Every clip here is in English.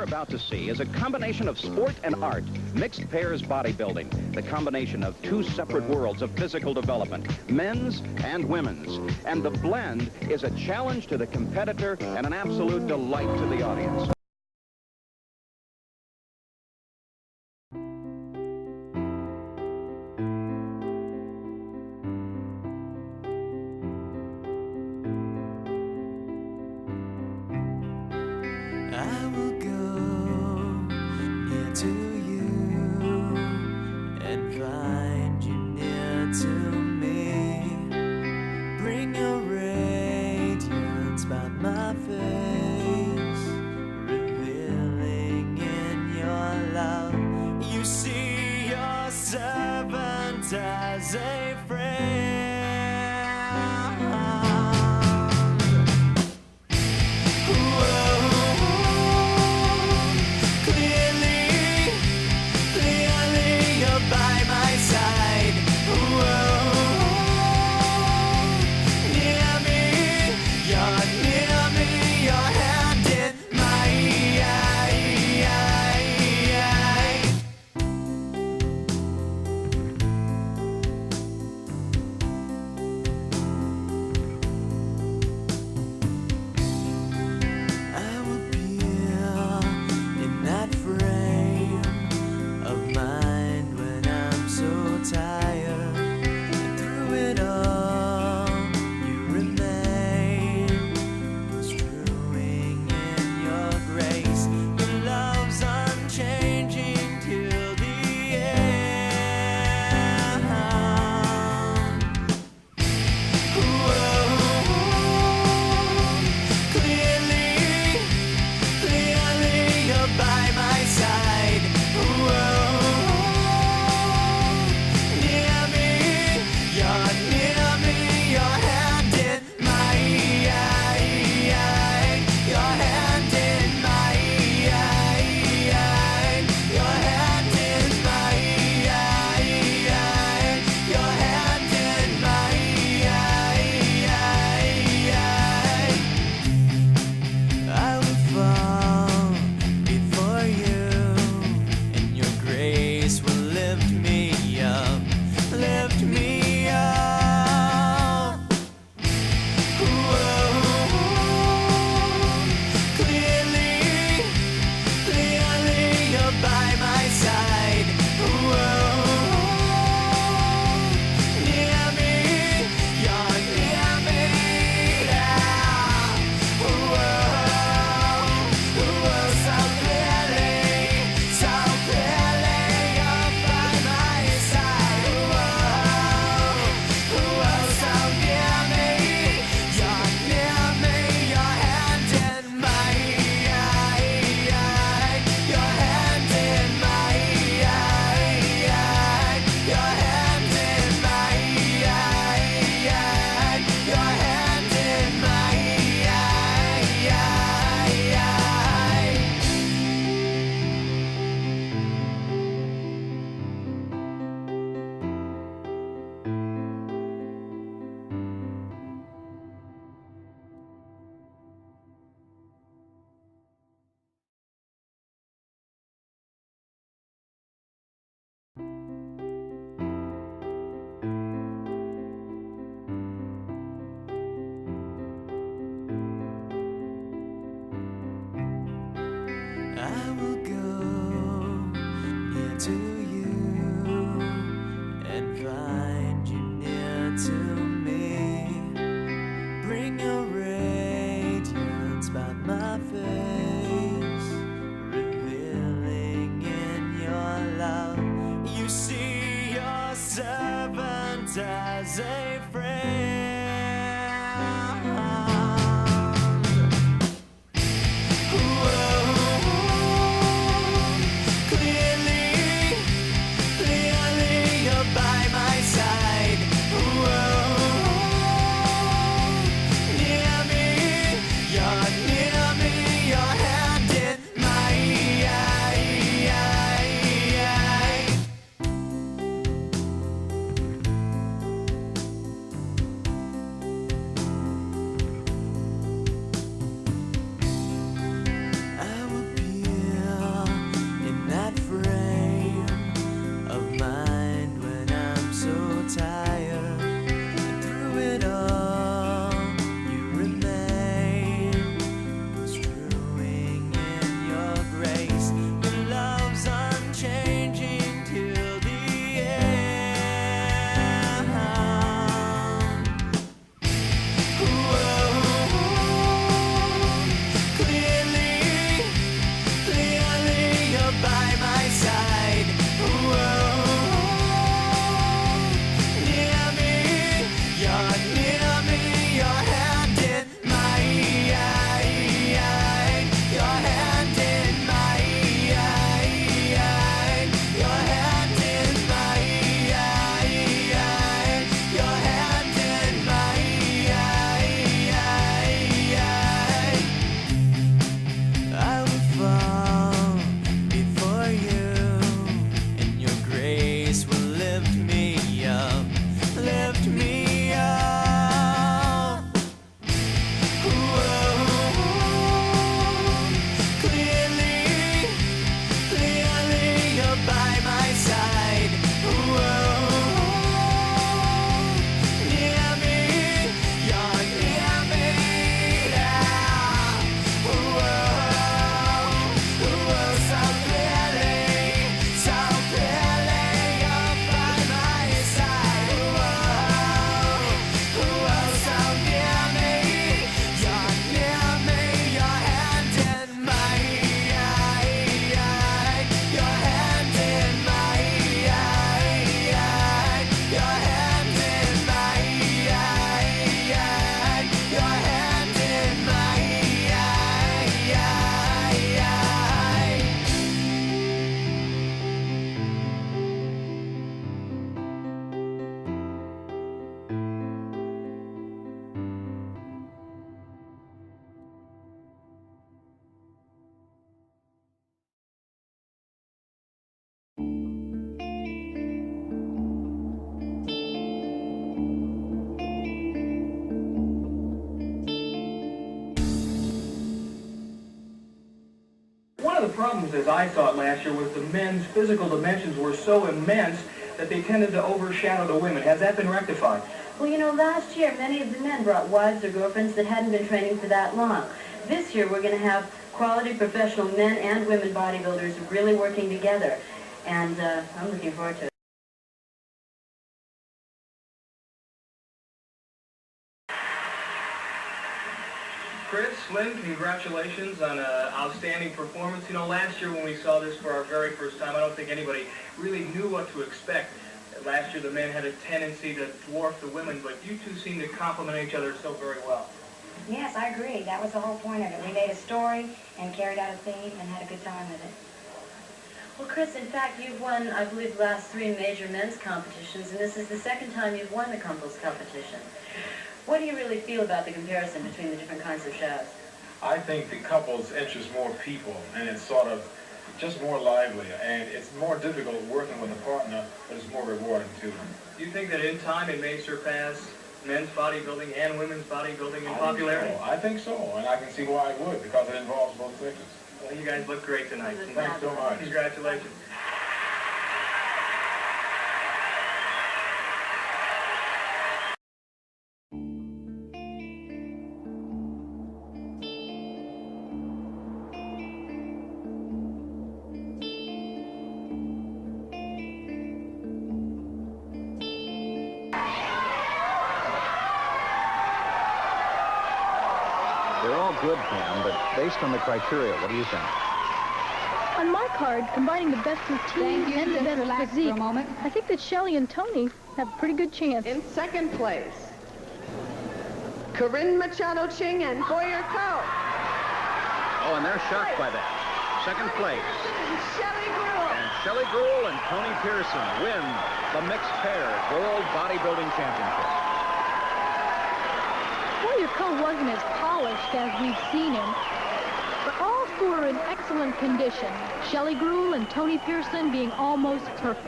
you're about to see is a combination of sport and art, mixed pairs bodybuilding, the combination of two separate worlds of physical development, men's and women's. And the blend is a challenge to the competitor and an absolute delight to the audience. I will go near to you and find you near to me. Bring your radiance about my face, revealing in your love. You see your servant as a friend. I will go near to you and find you near to me. Bring your radiance about my face, revealing in your love. You see your servant as a friend. of the problems, as I saw it last year, was the men's physical dimensions were so immense that they tended to overshadow the women. Has that been rectified? Well, you know, last year many of the men brought wives or girlfriends that hadn't been training for that long. This year we're going to have quality professional men and women bodybuilders really working together. And I'm looking forward to it. Chris, Lynn, congratulations on an outstanding performance. You know, last year when we saw this for our very first time, I don't think anybody really knew what to expect. Last year the men had a tendency to dwarf the women, but you two seem to complement each other so very well. Yes, I agree. That was the whole point of it. We made a story and carried out a theme and had a good time with it. Well, Chris, in fact, you've won, I believe, the last 3 major men's competitions, and this is the second time you've won the couples competition. What do you really feel about the comparison between the different kinds of shows? I think the couples interest more people, and it's sort of just more lively, and it's more difficult working with a partner, but it's more rewarding too. Do you think that in time it may surpass men's bodybuilding and women's bodybuilding in popularity? I think so, and I can see why it would, because it involves both sexes. Well, you guys look great tonight. Thanks so much. Congratulations. They're all good, Pam, but based on the criteria, what do you think? On my card, combining the best routine and the best physique, I think that Shelley and Tony have a pretty good chance. In second place, Corinne Machado Ching and Boyer Coe. Oh, and they're shocked by that. Second place. Shelley Gruel. And Shelley Gruel and Tony Pearson win the mixed pairs World Bodybuilding Championship. Boyer Coe wasn't as polished as we've seen him, but all 4 are in excellent condition. Shelley Gruel and Tony Pearson being almost perfect.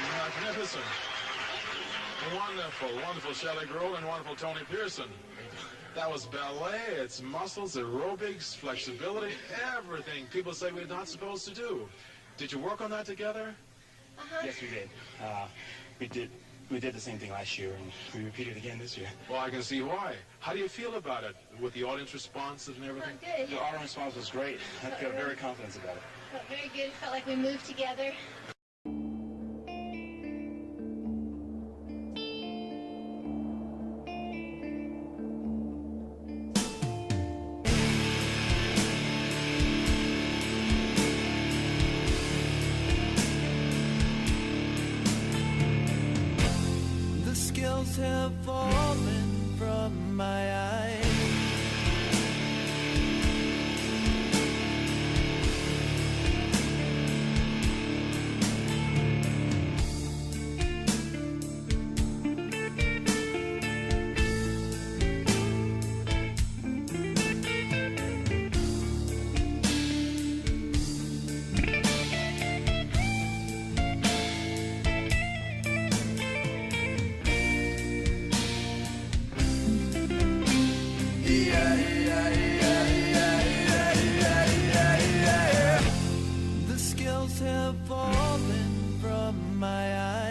Magnificent. Wonderful, wonderful Shelley Gruel and wonderful Tony Pearson. That was ballet, it's muscles, aerobics, flexibility, everything people say we're not supposed to do. Did you work on that together? Yes, we did. We did the same thing last year, and we repeated it again this year. Well, I can see why. How do you feel about it with the audience response and everything? Good. The audience response was great. I feel very confident about it. Felt very good. Felt like we moved together. Scales have fallen from my eyes. The scales have fallen from my eyes.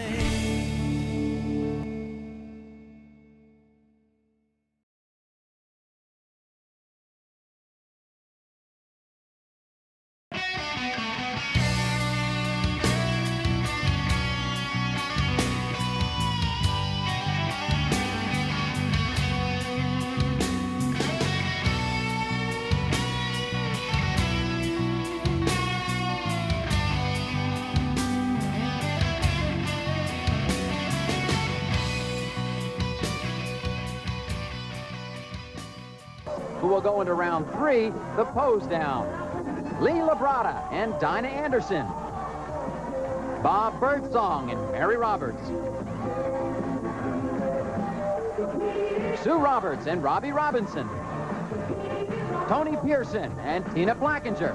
Who will go into round 3, the pose down. Lee Labrada and Dinah Anderson. Bob Birdsong and Mary Roberts. Sue Roberts and Robbie Robinson. Tony Pearson and Tina Blackinger.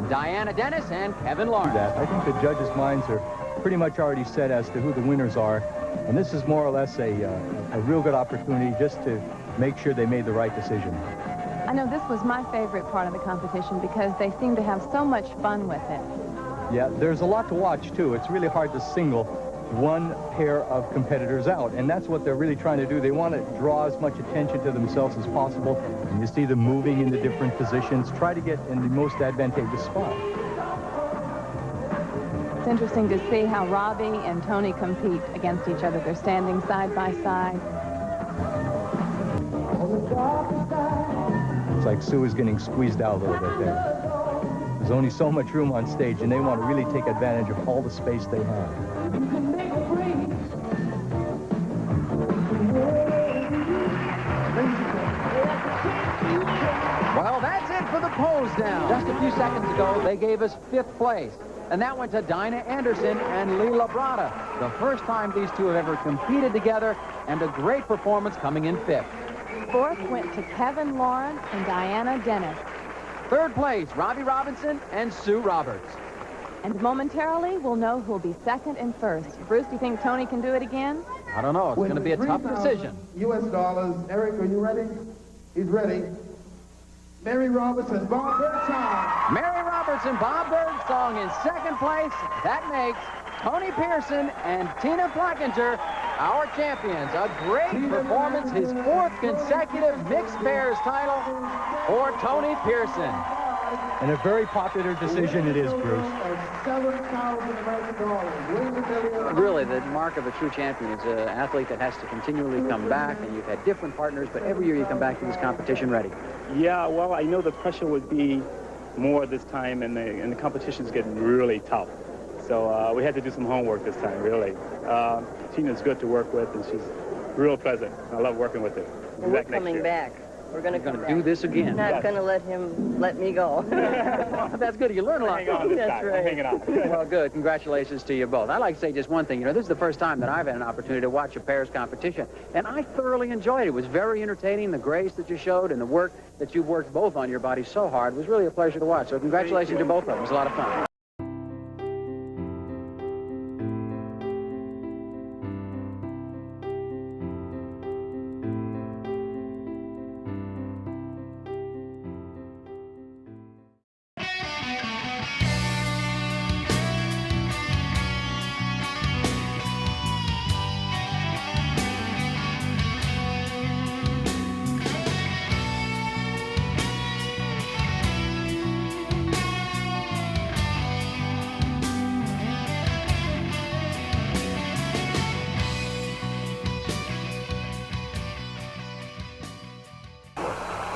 Diana Dennis and Kevin Lawrence. I think the judges' minds are pretty much already set as to who the winners are, and this is more or less a real good opportunity just to make sure they made the right decision. I know this was my favorite part of the competition because they seem to have so much fun with it. Yeah, there's a lot to watch, too. It's really hard to single one pair of competitors out, and that's what they're really trying to do. They want to draw as much attention to themselves as possible, and you see them moving in the different positions. Try to get in the most advantageous spot. It's interesting to see how Robbie and Tony compete against each other. They're standing side by side. It's like Sue is getting squeezed out a little bit there. There's only so much room on stage, and they want to really take advantage of all the space they have. Well, that's it for the pose down. Just a few seconds ago, they gave us 5th place. And that went to Dinah Anderson and Lee Labrada. The first time these two have ever competed together, and a great performance coming in 5th. 4th went to Kevin Lawrence and Diana Dennis. 3rd place, Robbie Robinson and Sue Roberts. And momentarily, we'll know who'll be 2nd and 1st. Bruce, do you think Tony can do it again? I don't know. It's going to be a tough decision. U.S. dollars. Eric, are you ready? He's ready. Mary Robertson, Bob Birdsong. Mary Robertson, Bob Birdsong in 2nd place. That makes Tony Pearson and Tina Plackinger our champions. A great performance, his 4th consecutive mixed pairs title for Tony Pearson. And a very popular decision it is, Bruce. Really, the mark of a true champion is an athlete that has to continually come back, and you've had different partners, but every year you come back to this competition ready. Yeah, well, I know the pressure would be more this time, and the competition's getting really tough. So we had to do some homework this time, really. Tina's good to work with, and she's real pleasant. I love working with her. Well, we're coming back. We're going to do this again. Not going to let me go. That's good. You learn a lot. That's right. Hanging on. Well, good. Congratulations to you both. I'd like to say just one thing. You know, this is the first time that I've had an opportunity to watch a pairs competition, and I thoroughly enjoyed it. It was very entertaining. The grace that you showed and the work that you've worked both on your body so hard was really a pleasure to watch. So congratulations to both of them. It was a lot of fun.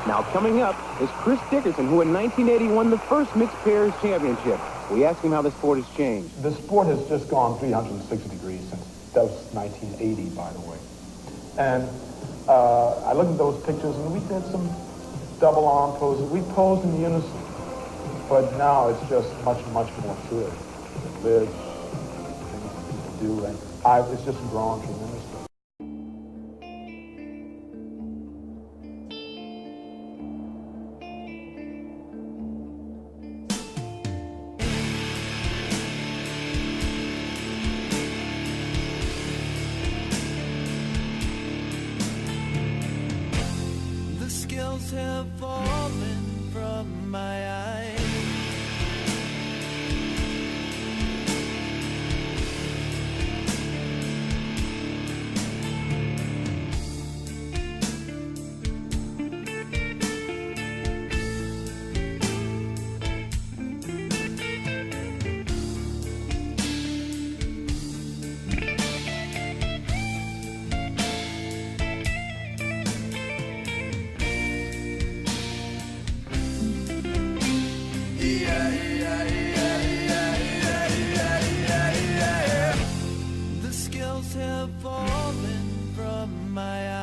Now coming up is Chris Dickerson, who in 1980 won the first mixed pairs championship. We asked him how the sport has changed. The sport has just gone 360 degrees since that was 1980, by the way. And I looked at those pictures, and we did some double arm poses. We posed in unison, but now it's just much, much more to it. There's things people do, and it's just grown tremendously. Have fallen from my eyes. The scales have fallen from my eyes.